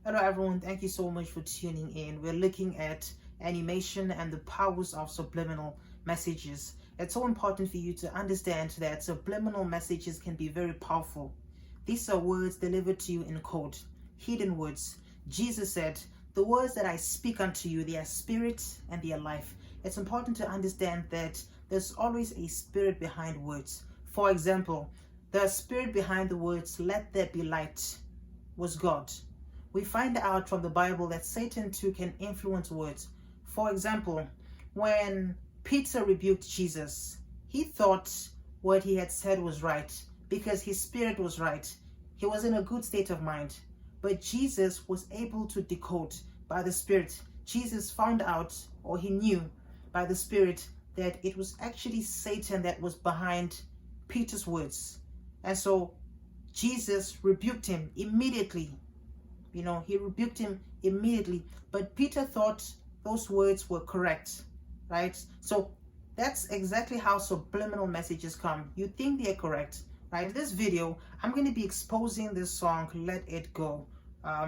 Hello everyone, thank you so much for tuning in. We're looking at animation and the powers of subliminal messages. It's so important for you to understand that subliminal messages can be very powerful. These are words delivered to you in code, hidden words. Jesus said, "The words that I speak unto you, they are spirit and they are life." It's important to understand that there's always a spirit behind words. For example, the spirit behind the words, "Let there be light," was God. We find out from the Bible that Satan too can influence words. For example, when Peter rebuked Jesus, he thought what he had said was right because his spirit was right. He was in a good state of mind. But Jesus was able to decode by the Spirit. Jesus found out, or he knew by the Spirit, that it was actually Satan that was behind Peter's words. And so Jesus rebuked him immediately. He rebuked him immediately. But Peter thought those words were correct, right? So that's exactly how subliminal messages come. You think they're correct, right? In this video, I'm going to be exposing this song, "Let It Go,"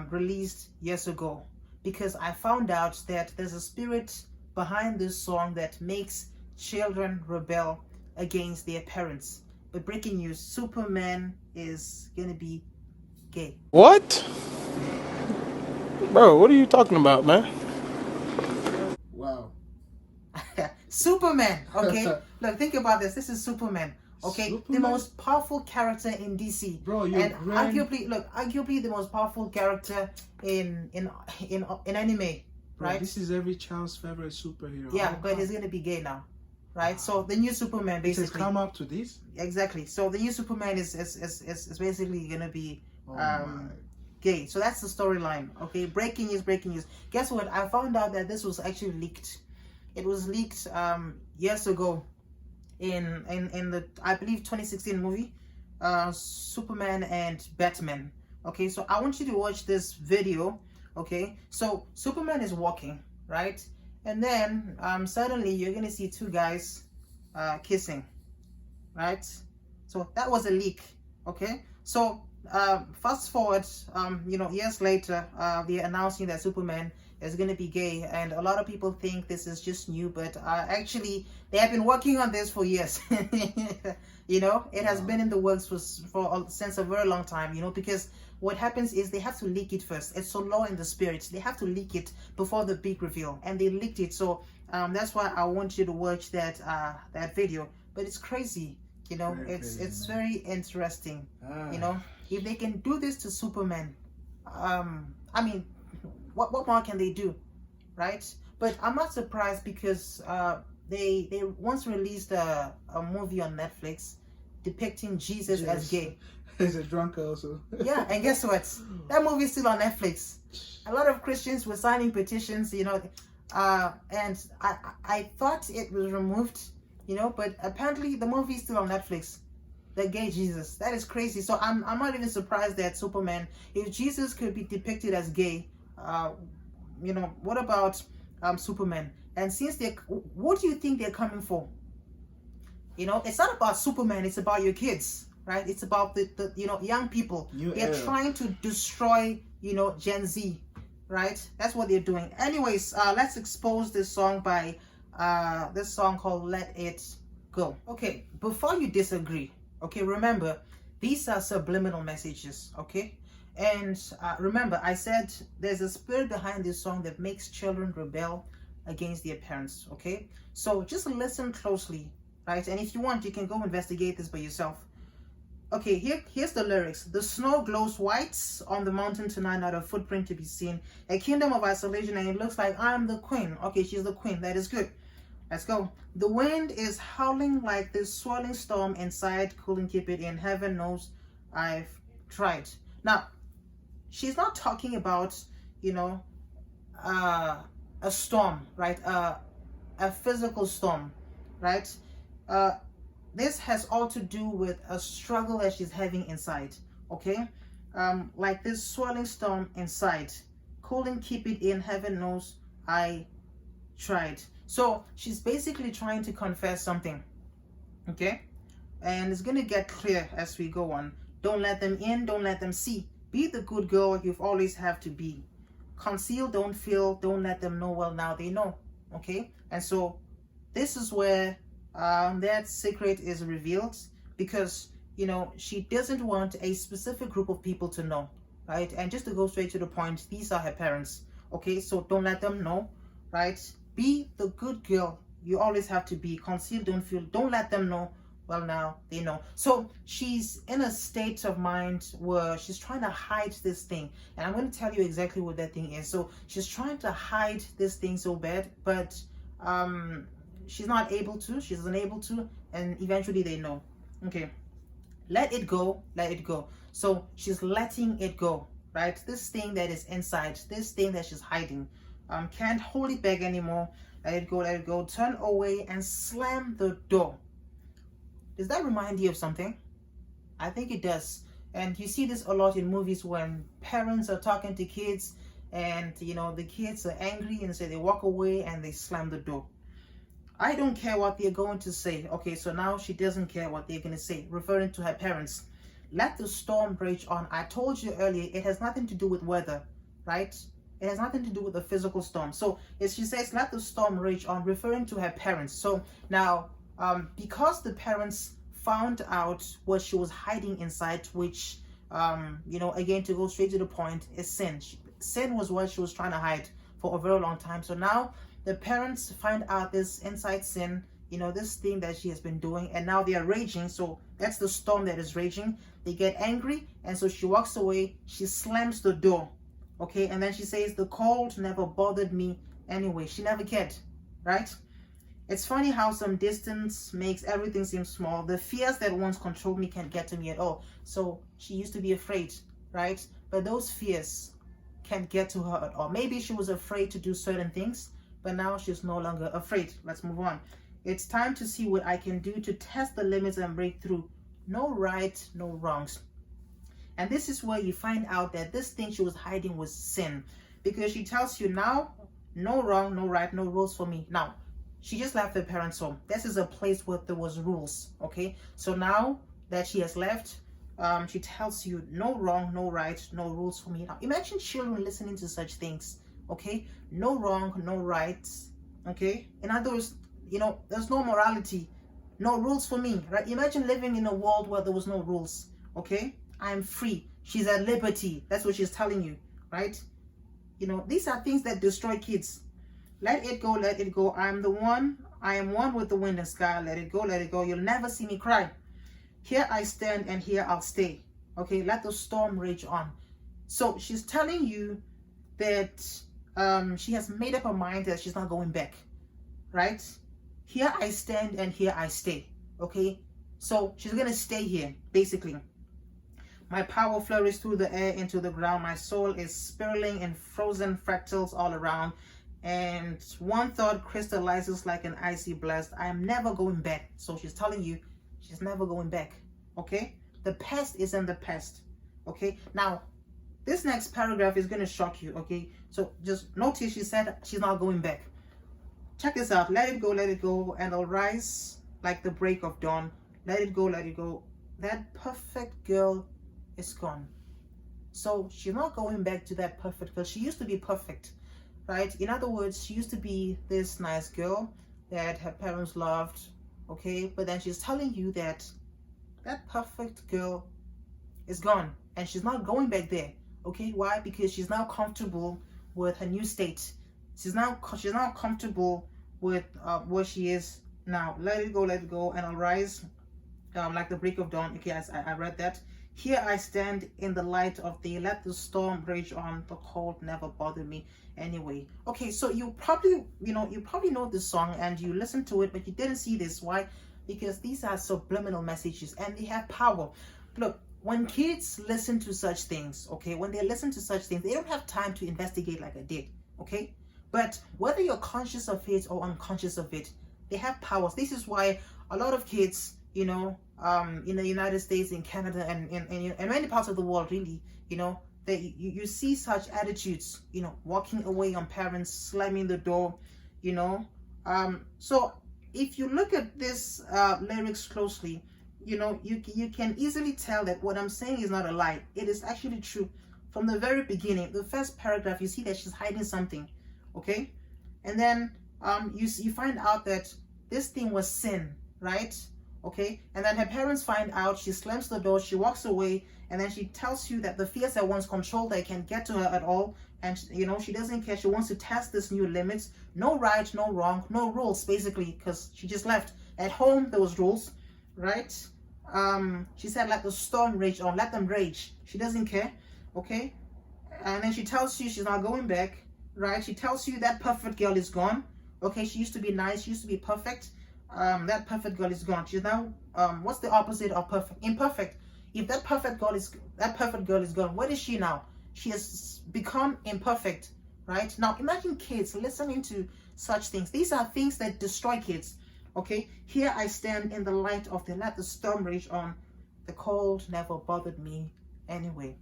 released years ago, because I found out that there's a spirit behind this song that makes children rebel against their parents. But breaking news, Superman is going to be gay. What? Bro, what are you talking about, man? Wow. Superman, okay? Look, think about this. This is Superman, okay? The Superman? most powerful character in DC. Bro, and arguably the most powerful character in anime, Bro, right? this is every child's favorite superhero. Yeah, but he's gonna be gay now, right? So the new Superman It has basically come up to this? exactly. So the new Superman is basically gonna be my. gay. So that's the storyline. Okay, breaking news, breaking news. Guess what? I found out that this was actually leaked. It was leaked years ago in the, I believe, 2016 movie, Superman and Batman. Okay, so I want you to watch this video. Okay, so Superman is walking, right? And then suddenly you're gonna see two guys kissing, right? So that was a leak. Okay, so fast forward, years later, they're announcing that Superman is going to be gay, and a lot of people think this is just new, but actually they have been working on this for years. It has been in the works since a very long time, because what happens is they have to leak it first. It's so low in the spirit, they have to leak it before the big reveal, and they leaked it. So that's why I want you to watch that video. But it's crazy. It's very interesting. If they can do this to Superman, I mean, what more can they do, right? But I'm not surprised because they once released a movie on Netflix depicting Jesus as gay. He's a drunk also. Yeah, and guess what? That movie is still on Netflix. A lot of Christians were signing petitions, and I thought it was removed, but apparently the movie is still on Netflix. The gay Jesus. That is crazy. So I'm not even surprised that Superman, if Jesus could be depicted as gay, what about Superman? And since what do you think they're coming for? It's not about Superman, it's about your kids, right? It's about the young people. They're trying to destroy, Gen Z, right? That's what they're doing. Anyways, let's expose this song by this song called "Let It Go." Okay, before you disagree, okay, remember, these are subliminal messages, okay? And remember, I said there's a spirit behind this song that makes children rebel against their parents, okay? So just listen closely, right? And if you want, you can go investigate this by yourself. Okay, here's the lyrics. "The snow glows white on the mountain tonight, not a footprint to be seen. A kingdom of isolation, and it looks like I'm the queen." Okay, she's the queen. That is good. Let's go. "The wind is howling like this swirling storm inside. Couldn't keep it in. Heaven knows I've tried." Now, she's not talking about, a storm, right? A physical storm, right? This has all to do with a struggle that she's having inside, okay? Like this swirling storm inside. Couldn't keep it in. Heaven knows I tried. So she's basically trying to confess something, okay? And it's going to get clear as we go on. Don't let them in, don't let them see. Be the good girl you've always have to be. Conceal, don't feel, don't let them know. Well, now they know. Okay? And so this is where that secret is revealed, because she doesn't want a specific group of people to know, right? And just to go straight to the point, these are her parents. Okay, so don't let them know, right? Be the good girl you always have to be. Conceal, don't feel, don't let them know. Well, now they know. So she's in a state of mind where she's trying to hide this thing, and I'm going to tell you exactly what that thing is. So she's trying to hide this thing so bad, but she's not able to, she's unable to, and eventually they know. Okay, let it go, let it go. So she's letting it go, right? This thing that is inside, this thing that she's hiding, can't hold it back anymore. Let it go, let it go. Turn away and slam the door. Does that remind you of something? I think it does. And you see this a lot in movies when parents are talking to kids, and the kids are angry, and so they walk away and they slam the door. I don't care what they're going to say. Okay, so now she doesn't care what they're going to say, referring to her parents. Let the storm rage on. I told you earlier, it has nothing to do with weather, right? It has nothing to do with a physical storm. So as she says, let the storm rage on, referring to her parents. So now, because the parents found out what she was hiding inside, which, again, to go straight to the point, is sin. Sin was what she was trying to hide for a very long time. So now the parents find out this inside sin, this thing that she has been doing, and now they are raging. So that's the storm that is raging. They get angry, and so she walks away. She slams the door. Okay, and then she says, the cold never bothered me anyway. She never cared, right? It's funny how some distance makes everything seem small. The fears that once controlled me can't get to me at all. So she used to be afraid, right? But those fears can't get to her at all. Maybe she was afraid to do certain things, but now she's no longer afraid. Let's move on. It's time to see what I can do to test the limits and break through. No right, no wrongs. And this is where you find out that this thing she was hiding was sin, because she tells you now, no wrong, no right, no rules for me. Now, she just left her parents' home. This is a place where there was rules, okay? So now that she has left, she tells you no wrong, no right, no rules for me. Now, imagine children listening to such things, okay? No wrong, no rights, okay? In other words, there's no morality, no rules for me, right? Imagine living in a world where there was no rules, okay? I'm free. She's at liberty. That's what she's telling you, right? These are things that destroy kids. Let it go, let it go. I am one with the wind and sky. Let it go, let it go. You'll never see me cry. Here I stand and here I'll stay. Okay, let the storm rage on. So she's telling you that she has made up her mind that she's not going back, right? Here I stand and here I stay. Okay, so she's gonna stay here, basically. My power flourishes through the air into the ground. My soul is spiraling in frozen fractals all around. And one thought crystallizes like an icy blast. I am never going back. So she's telling you she's never going back. Okay? The past is in the past. Okay? Now, this next paragraph is going to shock you. Okay? So just notice she said she's not going back. Check this out. Let it go, and I'll rise like the break of dawn. Let it go, let it go. That perfect girl is gone. So she's not going back to that perfect girl. She used to be perfect, right? In other words, she used to be this nice girl that her parents loved, okay? But then she's telling you that that perfect girl is gone, and she's not going back there, okay? Why? Because she's now comfortable with her new state. She's now comfortable with where she is now. Let it go, and I'll rise like the break of dawn. Okay, I read that. Here I stand in the light of day. Let the storm rage on. The cold never bothered me anyway. Okay, so you probably know this song and you listen to it, but you didn't see this. Why? Because these are subliminal messages and they have power. Look, when kids listen to such things, okay, when they listen to such things, they don't have time to investigate like I did, okay? But whether you're conscious of it or unconscious of it, they have powers. This is why a lot of kids, in the United States, in Canada, and in many parts of the world, really, you see such attitudes, walking away on parents, slamming the door, So if you look at this lyrics closely, you know, you can easily tell that what I'm saying is not a lie. It is actually true. From the very beginning, the first paragraph, you see that she's hiding something, okay? And then you find out that this thing was sin, right? Okay, and then her parents find out, she slams the door, she walks away, and then she tells you that the fears that once controlled her can't get to her at all, and you know, she doesn't care. She wants to test this new limits. No right, no wrong, no rules, basically, because she just left. At home there was rules, right? She said, let the storm rage on, let them rage. She doesn't care, okay? And then she tells you she's not going back, right? She tells you that perfect girl is gone. Okay, she used to be nice, she used to be perfect. That perfect girl is gone. She's now what's the opposite of perfect? Imperfect. If that perfect girl is gone, what is she now? She has become imperfect, right? Now imagine kids listening to such things. These are things that destroy kids. Okay, here I stand in the light of the let the storm rage on. The cold never bothered me anyway,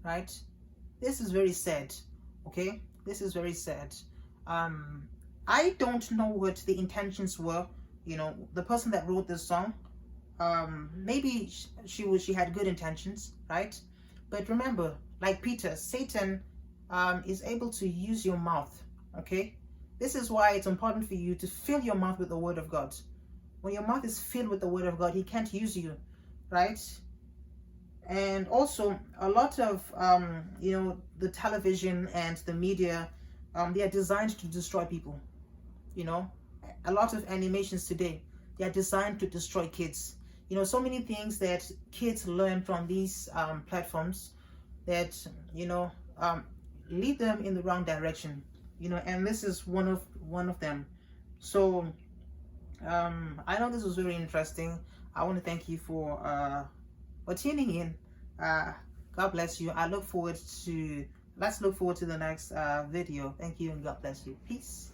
right? This is very sad. Okay, this is very sad. I don't know what the intentions were. You know, the person that wrote this song, maybe she had good intentions, right? But remember, like Peter, Satan is able to use your mouth. Okay, this is why it's important for you to fill your mouth with the word of God. When your mouth is filled with the word of God, he can't use you, right? And also a lot of you know, the television and the media, they are designed to destroy people. You know, a lot of animations today, they are designed to destroy kids. You know, so many things that kids learn from these platforms that, you know, lead them in the wrong direction. You know, and this is one of them. So I know this was very interesting. I want to thank you for tuning in. God bless you. Let's look forward to the next video. Thank you and God bless you. Peace.